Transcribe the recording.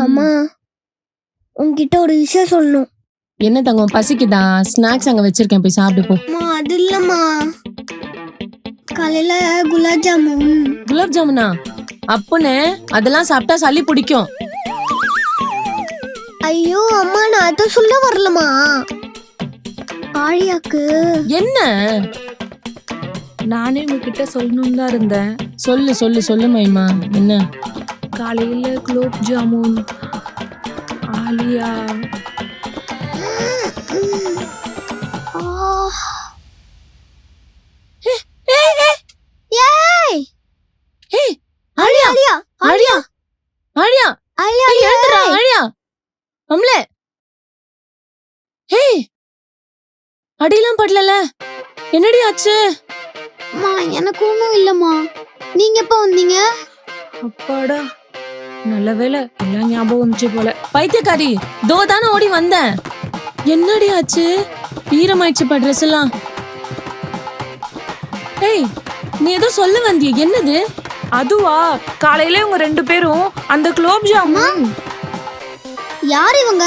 அம்மா உன்கிட்ட ஒரு விஷயம் சொல்லணும். என்ன தங்கம் பசிக்குதா? ஸ்நாக்ஸ் அங்க வச்சிருக்கேன், போய் சாப்பிட்டு போ. அம்மா அது இல்லம்மா, காலையில குலாப் ஜாமுன். குலாப் ஜாமுனா? அப்பனே அதெல்லாம் சாப்பிட்டா சளி பிடிக்கும். ஐயோ அம்மா, நான் அதை சொல்ல வரலமா. ஆழியாக்கு என்ன? நானே உங்ககிட்ட சொல்லணும்னு தான் இருந்தேன். சொல்லு சொல்லு சொல்லு மைமா. என்ன? காலையில குலோப் ஜாமுன் ஆலியா. ஆழியா ஆழியா ஆழியா ஆழியா ஆழியா ஏய், எழுந்துடா, ஆழியா. அம்லே. ஏய், அடியெல்லாம் படலல. என்னடி ஆச்சு? அம்மா எனக்கு ஒன்றும் இல்லம்மா. நீங்க எப்ப வந்தீங்க? அப்பாடா, நல்ல வேலை எல்லாம் ஞாபகம் வந்துச்சு போல. பைத்தியக்காரி, தோ தானே ஓடி வந்தேன். என்னடி ஆச்சு? ஈரமாயிடுச்சு பா ட்ரெஸ் எல்லாம். ஏய், நீ ஏதோ சொல்ல வந்தியே, என்னது? அதுவா, காலையில இவங்க 2 பேரும் அந்த குலோப் ஜாமுன். யார் இவங்க?